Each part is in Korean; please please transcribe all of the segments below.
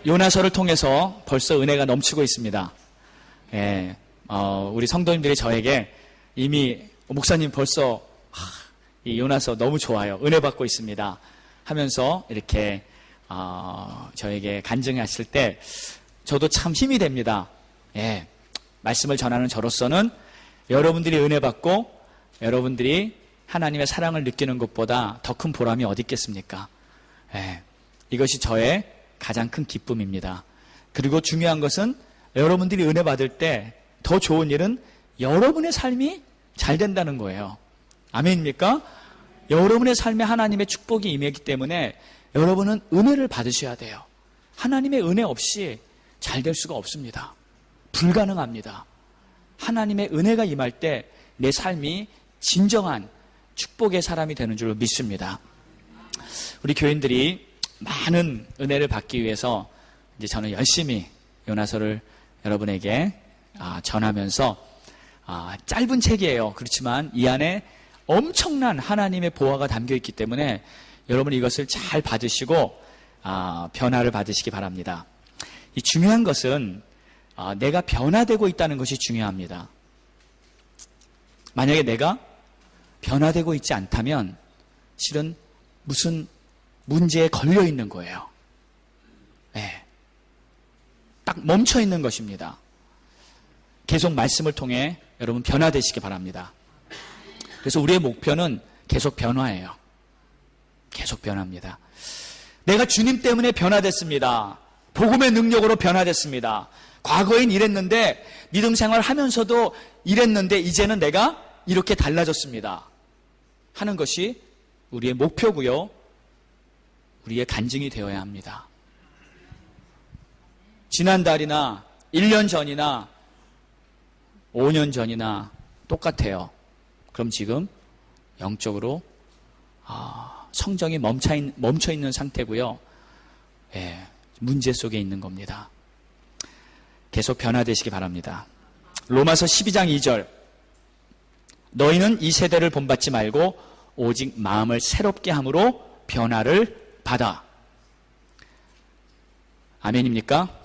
요나서를 통해서 벌써 은혜가 넘치고 있습니다. 예, 우리 성도님들이 저에게 이미 목사님 벌써 이 요나서 너무 좋아요. 은혜 받고 있습니다. 하면서 이렇게 저에게 간증하실 때 저도 참 힘이 됩니다. 예, 말씀을 전하는 저로서는 여러분들이 은혜 받고 여러분들이 하나님의 사랑을 느끼는 것보다 더 큰 보람이 어디 있겠습니까? 예, 이것이 저의 가장 큰 기쁨입니다. 그리고 중요한 것은 여러분들이 은혜 받을 때 더 좋은 일은 여러분의 삶이 잘 된다는 거예요. 아멘입니까? 여러분의 삶에 하나님의 축복이 임했기 때문에 여러분은 은혜를 받으셔야 돼요. 하나님의 은혜 없이 잘 될 수가 없습니다. 불가능합니다. 하나님의 은혜가 임할 때 내 삶이 진정한 축복의 사람이 되는 줄 믿습니다. 우리 교인들이 많은 은혜를 받기 위해서 이제 저는 열심히 요나서를 여러분에게 전하면서 짧은 책이에요. 그렇지만 이 안에 엄청난 하나님의 보화가 담겨 있기 때문에 여러분 이것을 잘 받으시고 변화를 받으시기 바랍니다. 이 중요한 것은 내가 변화되고 있다는 것이 중요합니다. 만약에 내가 변화되고 있지 않다면 실은 무슨 문제에 걸려 있는 거예요. 네. 딱 멈춰 있는 것입니다. 계속 말씀을 통해 여러분 변화되시기 바랍니다. 그래서 우리의 목표는 계속 변화예요. 계속 변화입니다. 내가 주님 때문에 변화됐습니다. 복음의 능력으로 변화됐습니다. 과거엔 이랬는데 믿음 생활 하면서도 이랬는데 이제는 내가 이렇게 달라졌습니다. 하는 것이 우리의 목표고요. 우리의 간증이 되어야 합니다. 지난달이나 1년 전이나 5년 전이나 똑같아요. 그럼 지금 영적으로 성정이 멈춰 있는 상태고요. 예, 문제 속에 있는 겁니다. 계속 변화되시기 바랍니다. 로마서 12장 2절 너희는 이 세대를 본받지 말고 오직 마음을 새롭게 함으로 변화를 받아. 아멘입니까?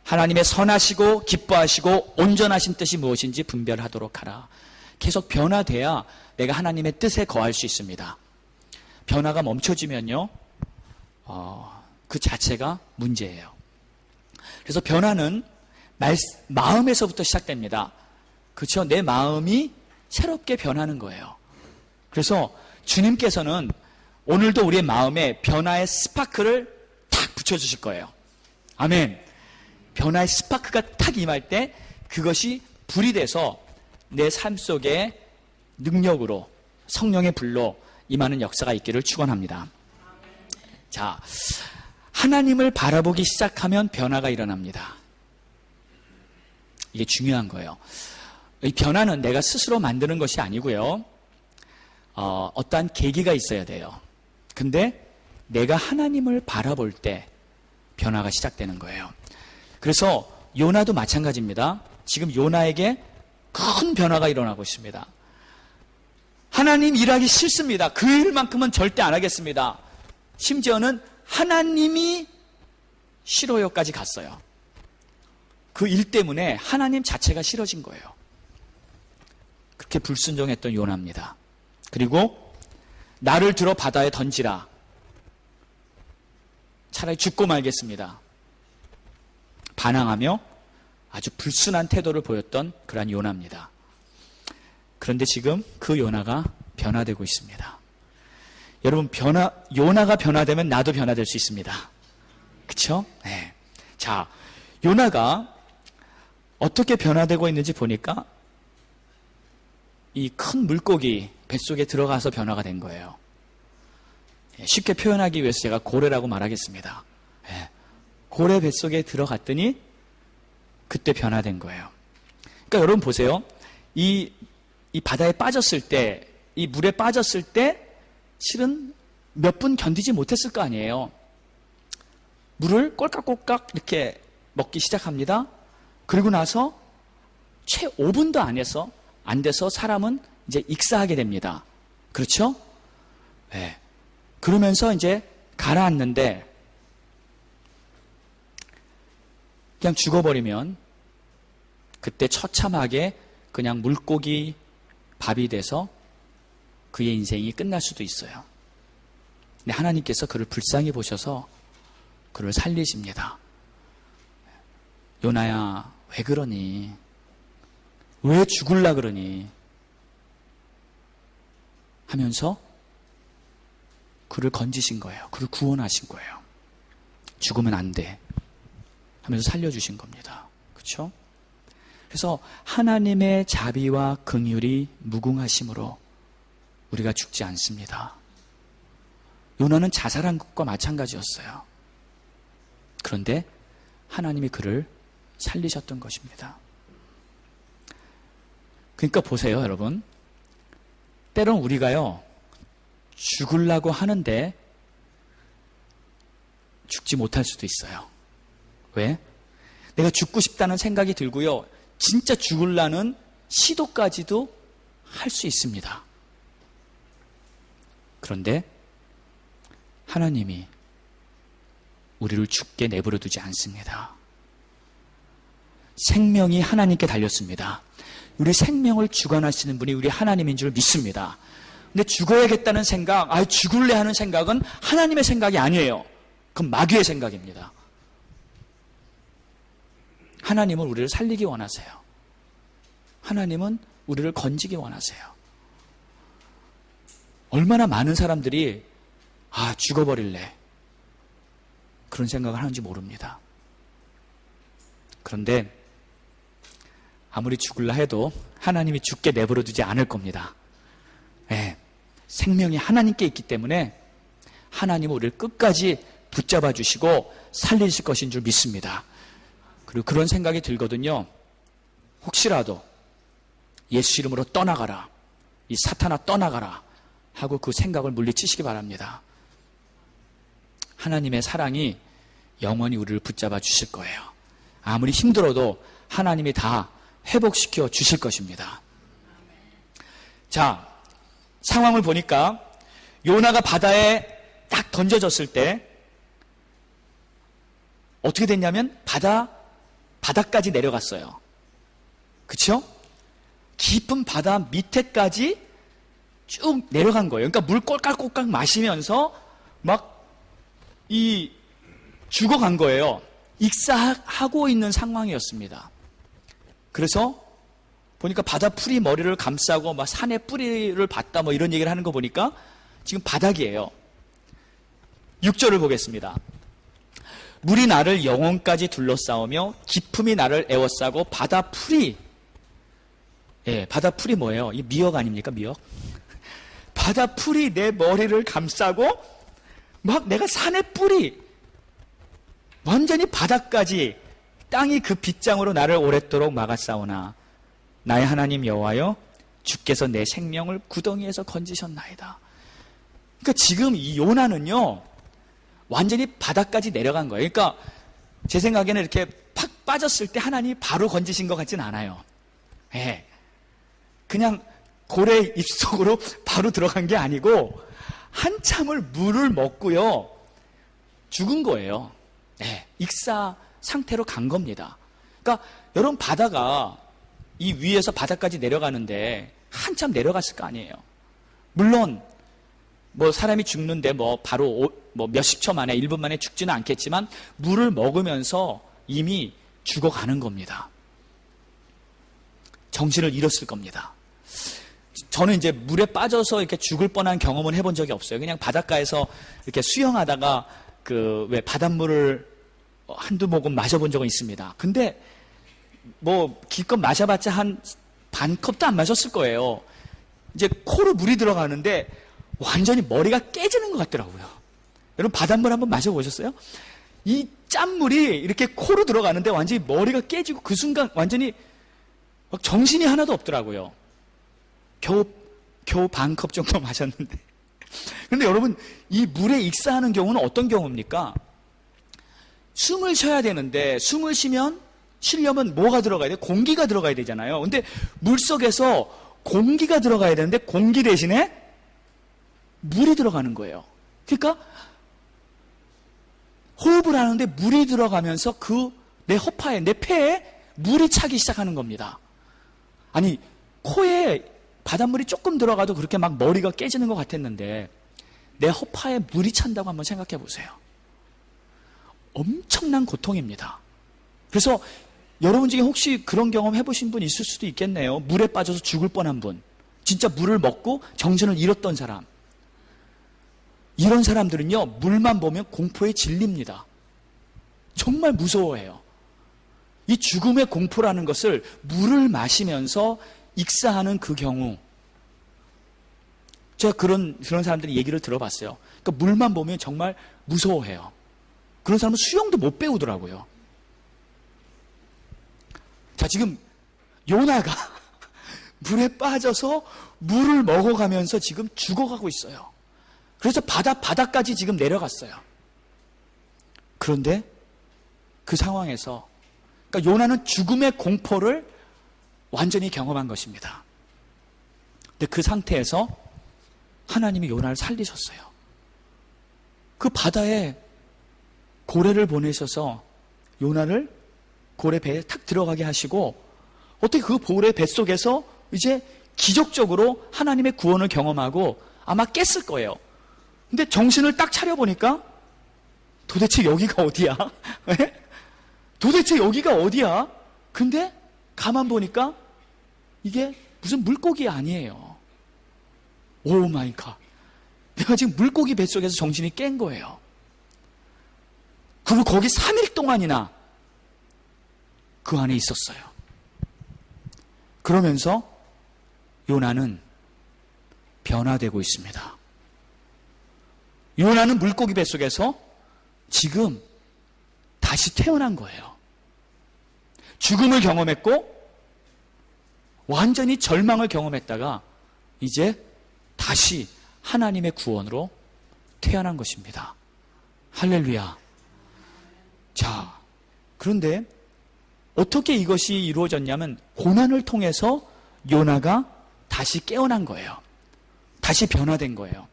하나님의 선하시고 기뻐하시고 온전하신 뜻이 무엇인지 분별하도록 하라. 계속 변화돼야 내가 하나님의 뜻에 거할 수 있습니다. 변화가 멈춰지면요, 그 자체가 문제예요. 그래서 변화는 마음에서부터 시작됩니다. 그렇죠? 내 마음이 새롭게 변하는 거예요. 그래서 주님께서는 오늘도 우리의 마음에 변화의 스파크를 탁 붙여주실 거예요. 아멘. 변화의 스파크가 탁 임할 때 그것이 불이 돼서 내 삶 속에 능력으로 성령의 불로 임하는 역사가 있기를 축원합니다. 자, 하나님을 바라보기 시작하면 변화가 일어납니다. 이게 중요한 거예요. 이 변화는 내가 스스로 만드는 것이 아니고요. 어떠한 계기가 있어야 돼요. 근데 내가 하나님을 바라볼 때 변화가 시작되는 거예요. 그래서 요나도 마찬가지입니다. 지금 요나에게 큰 변화가 일어나고 있습니다. 하나님 일하기 싫습니다. 그 일만큼은 절대 안 하겠습니다. 심지어는 하나님이 싫어요까지 갔어요. 그 일 때문에 하나님 자체가 싫어진 거예요. 그렇게 불순종했던 요나입니다. 그리고 나를 들어 바다에 던지라. 차라리 죽고 말겠습니다. 반항하며 아주 불순한 태도를 보였던 그러한 요나입니다. 그런데 지금 그 요나가 변화되고 있습니다. 여러분, 요나가 변화되면 나도 변화될 수 있습니다. 그쵸? 네. 자, 요나가 어떻게 변화되고 있는지 보니까 이 큰 물고기 뱃속에 들어가서 변화가 된 거예요. 쉽게 표현하기 위해서 제가 고래라고 말하겠습니다. 고래 뱃속에 들어갔더니 그때 변화된 거예요. 그러니까 여러분 보세요. 이 바다에 빠졌을 때, 이 물에 빠졌을 때 실은 몇 분 견디지 못했을 거 아니에요. 물을 꼴깍꼴깍 이렇게 먹기 시작합니다. 그리고 나서 채 5분도 안 돼서 사람은 이제 익사하게 됩니다. 그렇죠? 네. 그러면서 이제 가라앉는데 그냥 죽어버리면 그때 처참하게 그냥 물고기 밥이 돼서 그의 인생이 끝날 수도 있어요. 근데 하나님께서 그를 불쌍히 보셔서 그를 살리십니다. 요나야, 왜 그러니? 왜 죽을라 그러니? 하면서 그를 건지신 거예요. 그를 구원하신 거예요. 죽으면 안 돼 하면서 살려주신 겁니다. 그렇죠? 그래서 하나님의 자비와 긍휼이 무궁하심으로 우리가 죽지 않습니다. 요나는 자살한 것과 마찬가지였어요. 그런데 하나님이 그를 살리셨던 것입니다. 그러니까 보세요, 여러분. 때론 우리가요, 죽으려고 하는데 죽지 못할 수도 있어요. 왜? 내가 죽고 싶다는 생각이 들고요, 진짜 죽으려는 시도까지도 할 수 있습니다. 그런데 하나님이 우리를 죽게 내버려 두지 않습니다. 생명이 하나님께 달렸습니다. 우리 생명을 주관하시는 분이 우리 하나님인 줄 믿습니다. 근데 죽어야겠다는 생각, 죽을래 하는 생각은 하나님의 생각이 아니에요. 그건 마귀의 생각입니다. 하나님은 우리를 살리기 원하세요. 하나님은 우리를 건지기 원하세요. 얼마나 많은 사람들이 죽어버릴래 그런 생각을 하는지 모릅니다. 그런데 아무리 죽을라 해도 하나님이 죽게 내버려 두지 않을 겁니다. 네, 생명이 하나님께 있기 때문에 하나님은 우리를 끝까지 붙잡아 주시고 살리실 것인 줄 믿습니다. 그리고 그런 생각이 들거든요. 혹시라도 예수 이름으로 떠나가라, 이 사탄아 떠나가라 하고 그 생각을 물리치시기 바랍니다. 하나님의 사랑이 영원히 우리를 붙잡아 주실 거예요. 아무리 힘들어도 하나님이 다 회복시켜 주실 것입니다. 자, 상황을 보니까 요나가 바다에 딱 던져졌을 때 어떻게 됐냐면 바다까지 내려갔어요. 그렇죠? 깊은 바다 밑에까지 쭉 내려간 거예요. 그러니까 물 꼴깍꼴깍 마시면서 막 죽어간 거예요. 익사하고 있는 상황이었습니다. 그래서 보니까 바다 풀이 머리를 감싸고 막 산에 뿌리를 봤다 뭐 이런 얘기를 하는 거 보니까 지금 바닥이에요. 6절을 보겠습니다. 물이 나를 영혼까지 둘러싸우며 기품이 나를 에워싸고 바다 풀이 뭐예요? 이 미역 아닙니까? 미역? 바다 풀이 내 머리를 감싸고 막 내가 산의 뿌리 완전히 바닥까지 땅이 그 빗장으로 나를 오랫도록 막았사오나 나의 하나님 여호와여 주께서 내 생명을 구덩이에서 건지셨나이다. 그러니까 지금 이 요나는요 완전히 바닥까지 내려간 거예요. 그러니까 제 생각에는 이렇게 팍 빠졌을 때 하나님이 바로 건지신 것 같진 않아요. 그냥 고래 입속으로 바로 들어간 게 아니고 한참을 물을 먹고요 죽은 거예요. 익사 상태로 간 겁니다. 그러니까 여러분 바다가 이 위에서 바닥까지 내려가는데 한참 내려갔을 거 아니에요. 물론 뭐 사람이 죽는데 바로 몇십 초 만에 1분 만에 죽지는 않겠지만 물을 먹으면서 이미 죽어가는 겁니다. 정신을 잃었을 겁니다. 저는 이제 물에 빠져서 이렇게 죽을 뻔한 경험은 해본 적이 없어요. 그냥 바닷가에서 이렇게 수영하다가 왜 바닷물을 한두 모금 마셔본 적은 있습니다. 근데 기껏 마셔봤자 한 반 컵도 안 마셨을 거예요. 이제 코로 물이 들어가는데 완전히 머리가 깨지는 것 같더라고요. 여러분 바닷물 한번 마셔보셨어요? 이 짠물이 이렇게 코로 들어가는데 완전히 머리가 깨지고 그 순간 완전히 막 정신이 하나도 없더라고요. 겨우 반 컵 정도 마셨는데. 그런데 여러분 이 물에 익사하는 경우는 어떤 경우입니까? 숨을 쉬어야 되는데 숨을 쉬려면 뭐가 들어가야 돼? 공기가 들어가야 되잖아요. 근데 물속에서 공기가 들어가야 되는데 공기 대신에 물이 들어가는 거예요. 그러니까 호흡을 하는데 물이 들어가면서 그 내 허파에, 내 폐에 물이 차기 시작하는 겁니다. 아니, 코에 바닷물이 조금 들어가도 그렇게 막 머리가 깨지는 것 같았는데 내 허파에 물이 찬다고 한번 생각해 보세요. 엄청난 고통입니다. 그래서 여러분 중에 혹시 그런 경험 해보신 분 있을 수도 있겠네요. 물에 빠져서 죽을 뻔한 분, 진짜 물을 먹고 정신을 잃었던 사람. 이런 사람들은요, 물만 보면 공포에 질립니다. 정말 무서워해요. 이 죽음의 공포라는 것을 물을 마시면서 익사하는 그 경우, 제가 그런 사람들의 얘기를 들어봤어요. 그러니까 물만 보면 정말 무서워해요. 그런 사람은 수영도 못 배우더라고요. 자, 지금 요나가 물에 빠져서 물을 먹어가면서 지금 죽어가고 있어요. 그래서 바다까지 지금 내려갔어요. 그런데 그 상황에서, 그러니까 요나는 죽음의 공포를 완전히 경험한 것입니다. 근데 그 상태에서 하나님이 요나를 살리셨어요. 그 바다에 고래를 보내셔서 요나를 고래 배에 탁 들어가게 하시고, 어떻게 그 고래 뱃속에서 이제 기적적으로 하나님의 구원을 경험하고 아마 깼을 거예요. 근데 정신을 딱 차려보니까 도대체 여기가 어디야? 도대체 여기가 어디야? 근데 가만 보니까 이게 무슨 물고기 아니에요. 오 마이 갓. 내가 지금 물고기 뱃속에서 정신이 깬 거예요. 그리고 거기 3일 동안이나 그 안에 있었어요. 그러면서 요나는 변화되고 있습니다. 요나는 물고기 뱃속에서 지금 다시 태어난 거예요. 죽음을 경험했고 완전히 절망을 경험했다가 이제 다시 하나님의 구원으로 태어난 것입니다. 할렐루야. 자, 그런데 어떻게 이것이 이루어졌냐면 고난을 통해서 요나가 다시 깨어난 거예요. 다시 변화된 거예요.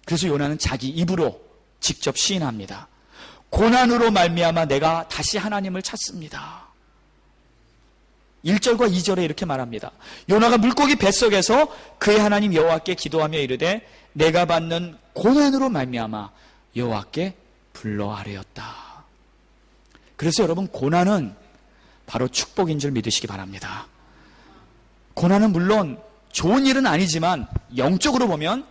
그래서 요나는 자기 입으로 직접 시인합니다. 고난으로 말미암아 내가 다시 하나님을 찾습니다. 1절과 2절에 이렇게 말합니다. 요나가 물고기 뱃속에서 그의 하나님 여호와께 기도하며 이르되 내가 받는 고난으로 말미암아 여호와께 불러 아뢰었다. 그래서 여러분, 고난은 바로 축복인 줄 믿으시기 바랍니다. 고난은 물론 좋은 일은 아니지만 영적으로 보면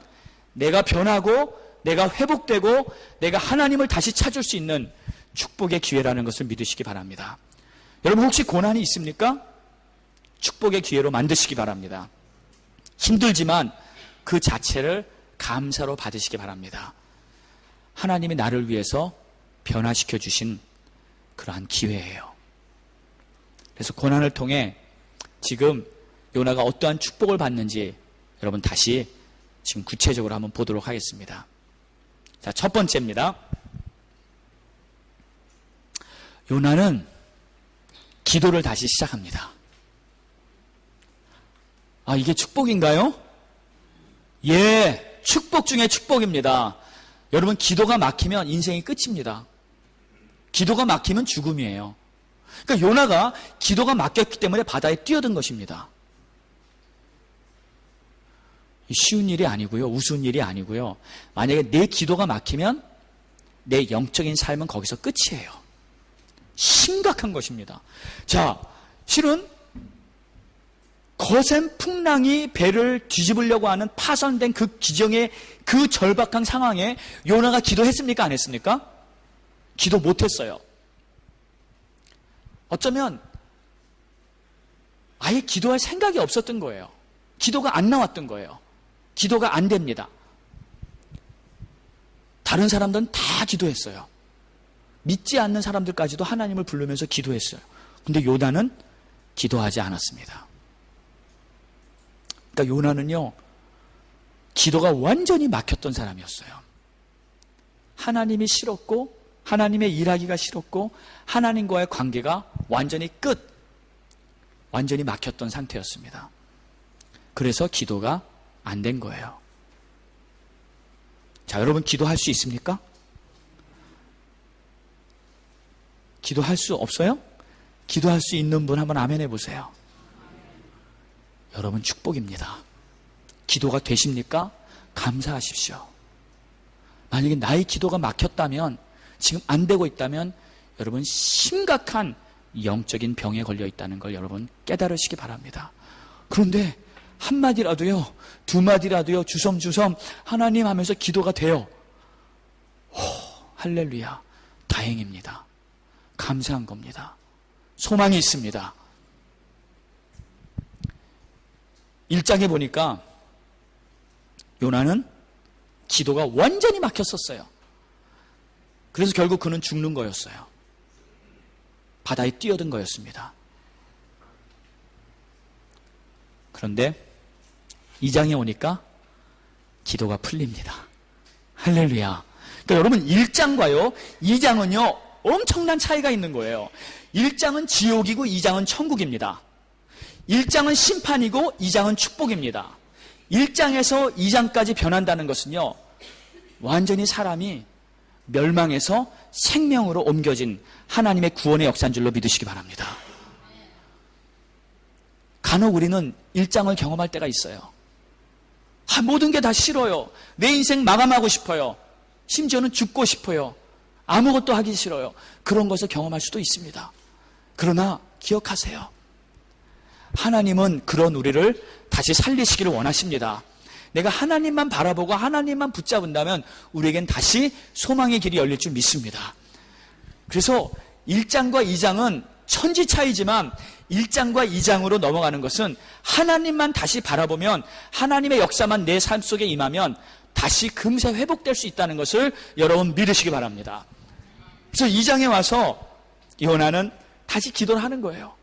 내가 변하고 내가 회복되고 내가 하나님을 다시 찾을 수 있는 축복의 기회라는 것을 믿으시기 바랍니다. 여러분, 혹시 고난이 있습니까? 축복의 기회로 만드시기 바랍니다. 힘들지만 그 자체를 감사로 받으시기 바랍니다. 하나님이 나를 위해서 변화시켜 주신 그러한 기회예요. 그래서 고난을 통해 지금 요나가 어떠한 축복을 받는지 여러분 다시 지금 구체적으로 한번 보도록 하겠습니다. 자, 첫 번째입니다. 요나는 기도를 다시 시작합니다. 아, 이게 축복인가요? 예, 축복 중에 축복입니다. 여러분, 기도가 막히면 인생이 끝입니다. 기도가 막히면 죽음이에요. 그러니까 요나가 기도가 막혔기 때문에 바다에 뛰어든 것입니다. 쉬운 일이 아니고요. 우스운 일이 아니고요. 만약에 내 기도가 막히면 내 영적인 삶은 거기서 끝이에요. 심각한 것입니다. 자, 실은 거센 풍랑이 배를 뒤집으려고 하는 파손된 그 기정의 그 절박한 상황에 요나가 기도했습니까? 안 했습니까? 기도 못했어요. 어쩌면 아예 기도할 생각이 없었던 거예요. 기도가 안 나왔던 거예요. 기도가 안 됩니다. 다른 사람들은 다 기도했어요. 믿지 않는 사람들까지도 하나님을 부르면서 기도했어요. 근데 요나는 기도하지 않았습니다. 그러니까 요나는요, 기도가 완전히 막혔던 사람이었어요. 하나님이 싫었고 하나님의 일하기가 싫었고 하나님과의 관계가 완전히 완전히 막혔던 상태였습니다. 그래서 기도가 안 된 거예요. 자, 여러분, 기도할 수 있습니까? 기도할 수 없어요? 기도할 수 있는 분 한번 아멘 해보세요. 여러분 축복입니다. 기도가 되십니까? 감사하십시오. 만약에 나의 기도가 막혔다면, 지금 안 되고 있다면 여러분 심각한 영적인 병에 걸려 있다는 걸 여러분 깨달으시기 바랍니다. 그런데 한마디라도요, 두마디라도요, 주섬주섬 하나님 하면서 기도가 돼요. 할렐루야, 다행입니다. 감사한 겁니다. 소망이 있습니다. 1장에 보니까 요나는 기도가 완전히 막혔었어요. 그래서 결국 그는 죽는 거였어요. 바다에 뛰어든 거였습니다. 그런데 2장에 오니까 기도가 풀립니다. 할렐루야. 그러니까 여러분 1장과요 2장은요 엄청난 차이가 있는 거예요. 1장은 지옥이고 2장은 천국입니다. 1장은 심판이고 2장은 축복입니다. 1장에서 2장까지 변한다는 것은요, 완전히 사람이 멸망에서 생명으로 옮겨진 하나님의 구원의 역사인 줄로 믿으시기 바랍니다. 간혹 우리는 1장을 경험할 때가 있어요. 모든 게 다 싫어요. 내 인생 마감하고 싶어요. 심지어는 죽고 싶어요. 아무것도 하기 싫어요. 그런 것을 경험할 수도 있습니다. 그러나 기억하세요. 하나님은 그런 우리를 다시 살리시기를 원하십니다. 내가 하나님만 바라보고 하나님만 붙잡은다면 우리에겐 다시 소망의 길이 열릴 줄 믿습니다. 그래서 1장과 2장은 천지 차이지만 1장과 2장으로 넘어가는 것은 하나님만 다시 바라보면, 하나님의 역사만 내 삶 속에 임하면 다시 금세 회복될 수 있다는 것을 여러분 믿으시기 바랍니다. 그래서 2장에 와서 요나는 다시 기도를 하는 거예요.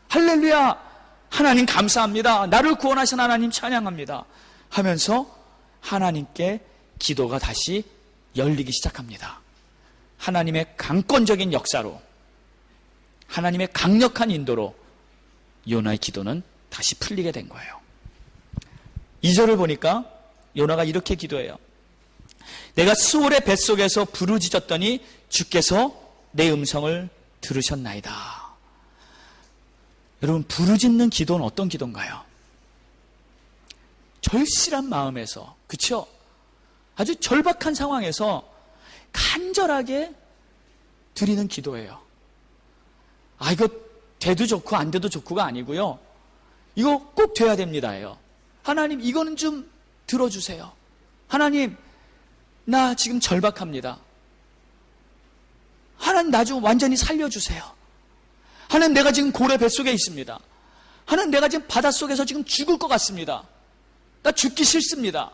할렐루야, 하나님 감사합니다. 나를 구원하신 하나님 찬양합니다. 하면서 하나님께 기도가 다시 열리기 시작합니다. 하나님의 강권적인 역사로, 하나님의 강력한 인도로 요나의 기도는 다시 풀리게 된 거예요. 2절을 보니까 요나가 이렇게 기도해요. 내가 스올의 뱃속에서 부르짖었더니 주께서 내 음성을 들으셨나이다. 여러분, 부르짖는 기도는 어떤 기도인가요? 절실한 마음에서, 그렇죠? 아주 절박한 상황에서 간절하게 드리는 기도예요. 이거 돼도 좋고 안 돼도 좋고가 아니고요. 이거 꼭 돼야 됩니다예요. 하나님, 이거는 좀 들어주세요. 하나님, 나 지금 절박합니다. 하나님, 나 좀 완전히 살려주세요. 하나님, 내가 지금 고래 뱃속에 있습니다. 하나님, 내가 지금 바닷속에서 지금 죽을 것 같습니다. 나 죽기 싫습니다.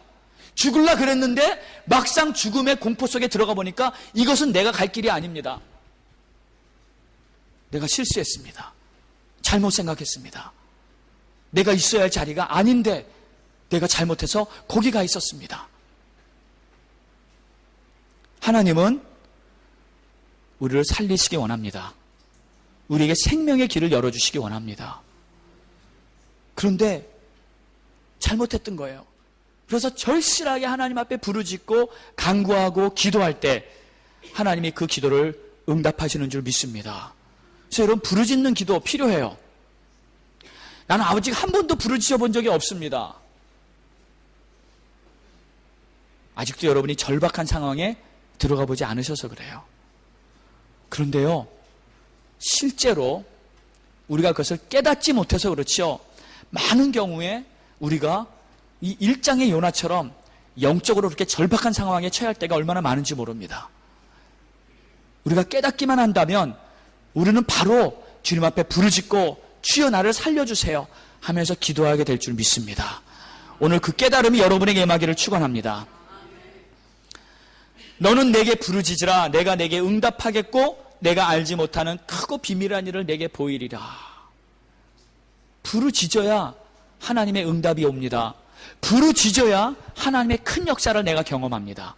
죽을라 그랬는데 막상 죽음의 공포 속에 들어가 보니까 이것은 내가 갈 길이 아닙니다. 내가 실수했습니다. 잘못 생각했습니다. 내가 있어야 할 자리가 아닌데 내가 잘못해서 거기 가 있었습니다. 하나님은 우리를 살리시기 원합니다. 우리에게 생명의 길을 열어주시기 원합니다. 그런데 잘못했던 거예요. 그래서 절실하게 하나님 앞에 부르짖고 간구하고 기도할 때 하나님이 그 기도를 응답하시는 줄 믿습니다. 그래서 여러분, 부르짖는 기도 필요해요. 나는 아직 한 번도 부르짖어 본 적이 없습니다. 아직도 여러분이 절박한 상황에 들어가 보지 않으셔서 그래요. 그런데요, 실제로 우리가 그것을 깨닫지 못해서 그렇죠. 많은 경우에 우리가 이 1장의 요나처럼 영적으로 그렇게 절박한 상황에 처할 때가 얼마나 많은지 모릅니다. 우리가 깨닫기만 한다면 우리는 바로 주님 앞에 부르짖고 주여 나를 살려주세요 하면서 기도하게 될 줄 믿습니다. 오늘 그 깨달음이 여러분에게 임하기를 축원합니다. 너는 내게 부르짖으라. 내가 내게 응답하겠고 내가 알지 못하는 크고 비밀한 일을 내게 보이리라. 부르짖어야 하나님의 응답이 옵니다. 부르짖어야 하나님의 큰 역사를 내가 경험합니다.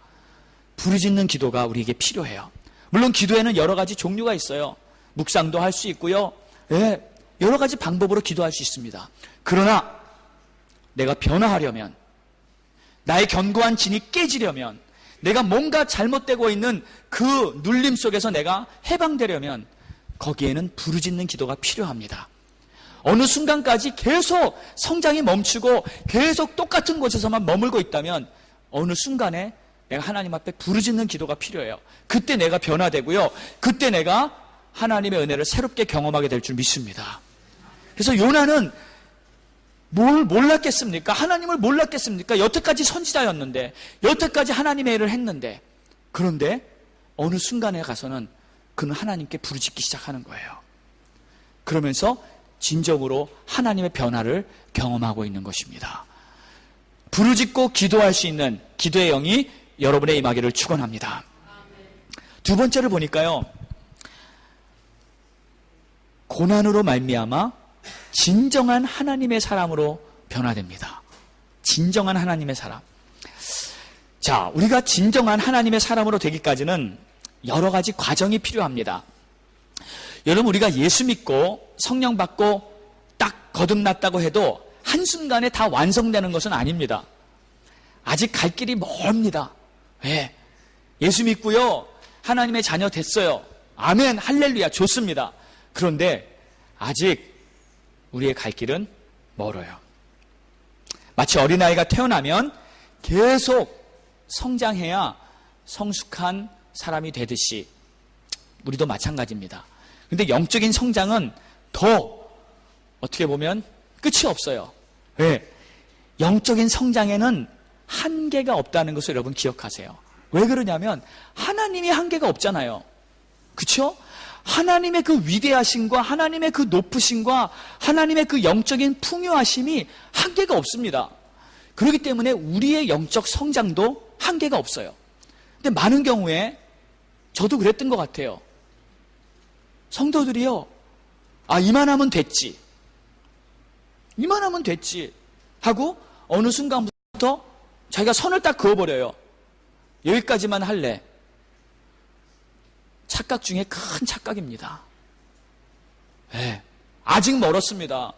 부르짖는 기도가 우리에게 필요해요. 물론 기도에는 여러 가지 종류가 있어요. 묵상도 할 수 있고요. 여러 가지 방법으로 기도할 수 있습니다. 그러나 내가 변화하려면, 나의 견고한 진이 깨지려면, 내가 뭔가 잘못되고 있는 그 눌림 속에서 내가 해방되려면 거기에는 부르짖는 기도가 필요합니다. 어느 순간까지 계속 성장이 멈추고 계속 똑같은 곳에서만 머물고 있다면 어느 순간에 내가 하나님 앞에 부르짖는 기도가 필요해요. 그때 내가 변화되고요. 그때 내가 하나님의 은혜를 새롭게 경험하게 될 줄 믿습니다. 그래서 요나는 뭘 몰랐겠습니까? 하나님을 몰랐겠습니까? 여태까지 선지자였는데, 여태까지 하나님의 일을 했는데, 그런데 어느 순간에 가서는 그는 하나님께 부르짖기 시작하는 거예요. 그러면서 진정으로 하나님의 변화를 경험하고 있는 것입니다. 부르짖고 기도할 수 있는 기도의 영이 여러분의 임하기를 축원합니다. 두 번째를 보니까요, 고난으로 말미암아 진정한 하나님의 사람으로 변화됩니다. 진정한 하나님의 사람. 자, 우리가 진정한 하나님의 사람으로 되기까지는 여러 가지 과정이 필요합니다. 여러분, 우리가 예수 믿고 성령 받고 딱 거듭났다고 해도 한순간에 다 완성되는 것은 아닙니다. 아직 갈 길이 멀습니다. 예. 예수 믿고요, 하나님의 자녀 됐어요. 아멘, 할렐루야, 좋습니다. 그런데 아직 우리의 갈 길은 멀어요. 마치 어린아이가 태어나면 계속 성장해야 성숙한 사람이 되듯이 우리도 마찬가지입니다. 근데 영적인 성장은 더 어떻게 보면 끝이 없어요. 왜? 영적인 성장에는 한계가 없다는 것을 여러분 기억하세요. 왜 그러냐면 하나님이 한계가 없잖아요. 그렇죠? 하나님의 그 위대하심과 하나님의 그 높으심과 하나님의 그 영적인 풍요하심이 한계가 없습니다. 그렇기 때문에 우리의 영적 성장도 한계가 없어요. 근데 많은 경우에 저도 그랬던 것 같아요. 성도들이요, 이만하면 됐지, 이만하면 됐지 하고 어느 순간부터 자기가 선을 딱 그어버려요. 여기까지만 할래. 착각 중에 큰 착각입니다. 네, 아직 멀었습니다.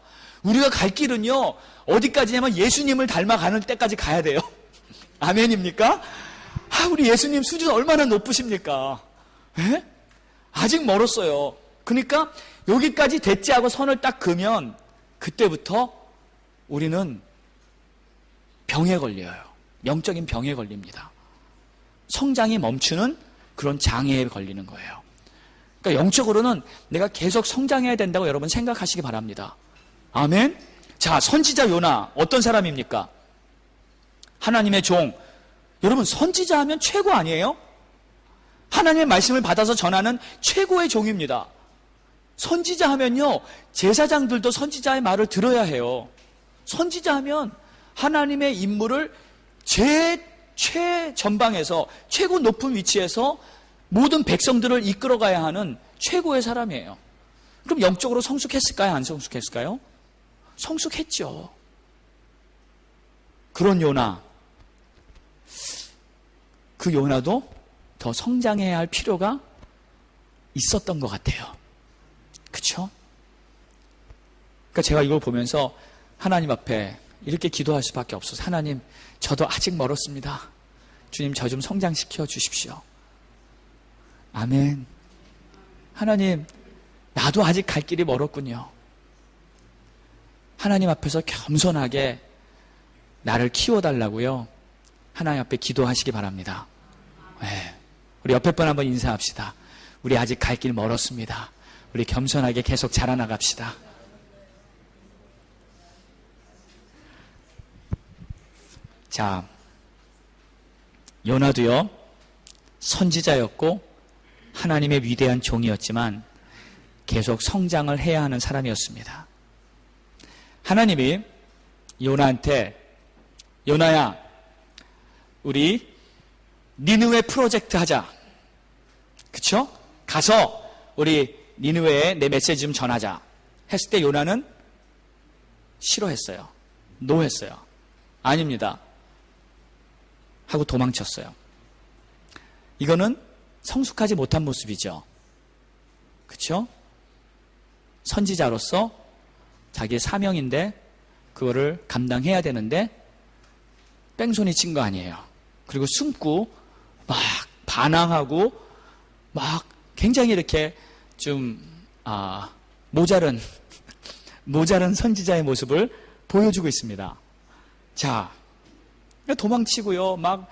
우리가 갈 길은요, 어디까지냐면 예수님을 닮아가는 때까지 가야 돼요. 아멘입니까? 우리 예수님 수준 얼마나 높으십니까? 네? 아직 멀었어요. 그러니까 여기까지 됐지 하고 선을 딱 그으면 그때부터 우리는 병에 걸려요. 영적인 병에 걸립니다. 성장이 멈추는 그런 장애에 걸리는 거예요. 그러니까 영적으로는 내가 계속 성장해야 된다고 여러분 생각하시기 바랍니다. 아멘? 자, 선지자 요나 어떤 사람입니까? 하나님의 종. 여러분, 선지자 하면 최고 아니에요? 하나님의 말씀을 받아서 전하는 최고의 종입니다. 선지자 하면요, 제사장들도 선지자의 말을 들어야 해요. 선지자 하면 하나님의 임무를 최전방에서 최고 높은 위치에서 모든 백성들을 이끌어가야 하는 최고의 사람이에요. 그럼 영적으로 성숙했을까요? 안 성숙했을까요? 성숙했죠. 그런 요나, 그 요나도 더 성장해야 할 필요가 있었던 것 같아요. 그렇죠? 그러니까 제가 이걸 보면서 하나님 앞에 이렇게 기도할 수밖에 없어서, 하나님, 저도 아직 멀었습니다. 주님, 저 좀 성장시켜 주십시오. 아멘. 하나님, 나도 아직 갈 길이 멀었군요. 하나님 앞에서 겸손하게 나를 키워달라고요, 하나님 앞에 기도하시기 바랍니다. 네. 우리 옆에 분 한번 인사합시다. 우리 아직 갈 길 멀었습니다. 우리 겸손하게 계속 자라나갑시다. 자, 요나도요, 선지자였고 하나님의 위대한 종이었지만 계속 성장을 해야 하는 사람이었습니다. 하나님이 요나한테, 요나야, 우리 니느웨 프로젝트 하자. 그쵸? 가서 우리 니느웨에 내 메시지 좀 전하자 했을 때 요나는 싫어했어요. 노했어요. 아닙니다 하고 도망쳤어요. 이거는 성숙하지 못한 모습이죠. 그렇죠? 선지자로서 자기의 사명인데 그거를 감당해야 되는데 뺑소니 친 거 아니에요. 그리고 숨고 막 반항하고 막 굉장히 이렇게 좀 모자른 모자란 선지자의 모습을 보여주고 있습니다. 자, 도망치고요. 막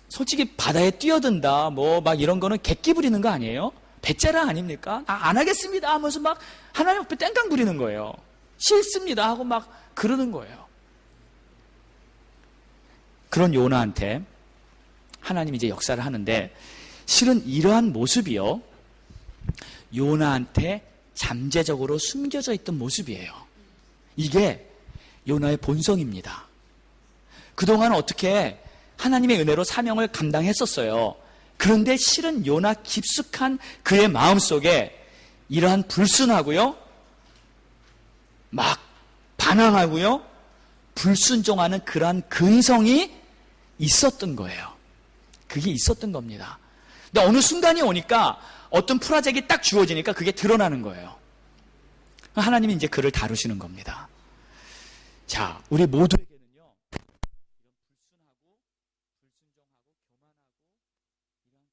솔직히 바다에 뛰어든다, 막 이런 거는 객기 부리는 거 아니에요? 배째라 아닙니까? 안 하겠습니다 하면서 막 하나님 앞에 땡깡 부리는 거예요. 싫습니다 하고 막 그러는 거예요. 그런 요나한테 하나님이 이제 역사를 하는데, 실은 이러한 모습이요, 요나한테 잠재적으로 숨겨져 있던 모습이에요. 이게 요나의 본성입니다. 그동안 어떻게 하나님의 은혜로 사명을 감당했었어요. 그런데 실은 요나 깊숙한 그의 마음속에 이러한 불순하고요, 막 반항하고요, 불순종하는 그러한 근성이 있었던 거예요. 그게 있었던 겁니다. 근데 어느 순간이 오니까 어떤 프로젝트가 딱 주어지니까 그게 드러나는 거예요. 하나님이 이제 그를 다루시는 겁니다. 자, 우리 모두에게는요, 이런 불순하고 불순종하고 교만하고 이런 근성이 있다는 걸 인정.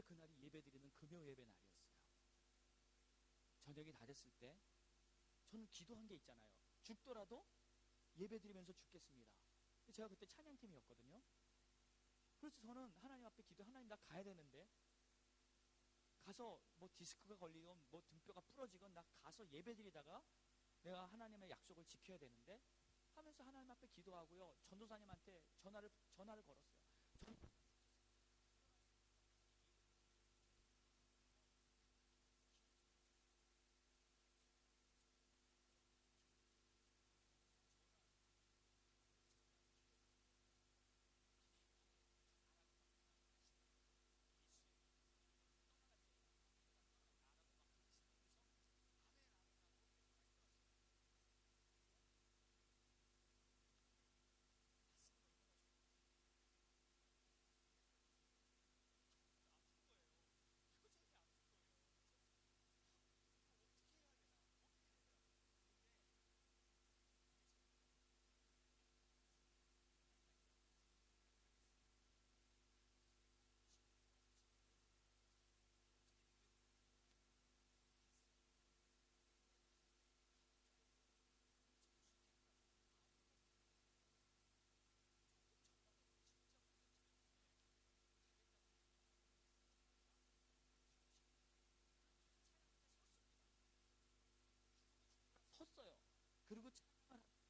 근데 그날이 예배드리는 금요 예배 날이었어요. 저녁이 다 됐을 때 저는 기도한 게 있잖아요. 죽더라도 예배드리면서 죽겠습니다. 제가 그때 찬양팀이었거든요. 그래서 저는 하나님 앞에 기도, 하나님 나 가야 되는데, 가서 뭐 디스크가 걸리건 뭐 등뼈가 부러지건 나 가서 예배드리다가 내가 하나님의 약속을 지켜야 되는데 하면서 하나님 앞에 기도하고요. 전도사님한테 전화를 걸었어요. 섰어요. 그리고 찬양을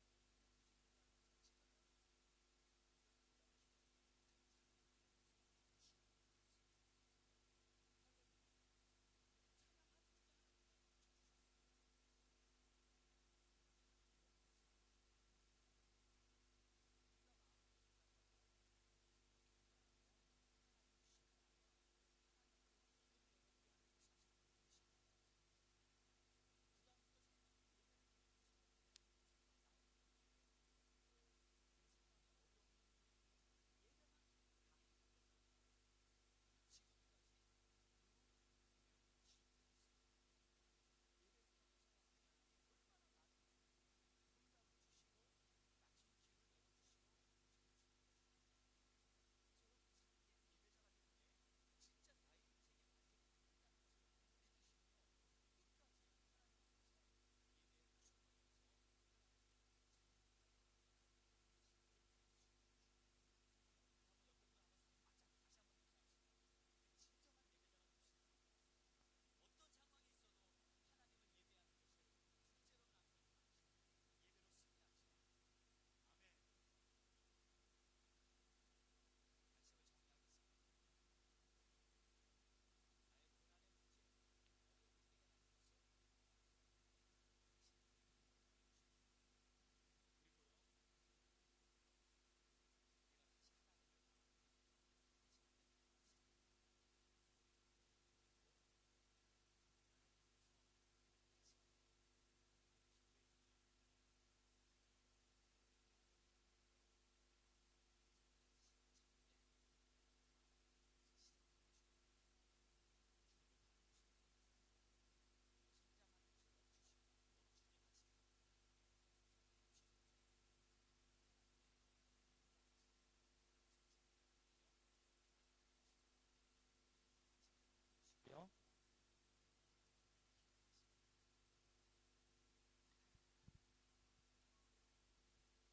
요.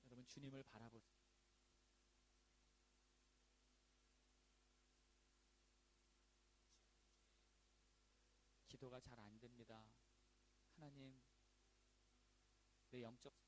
여러분 주님을 바라보세요. 기도가 잘 안 됩니다. 하나님, 내 영적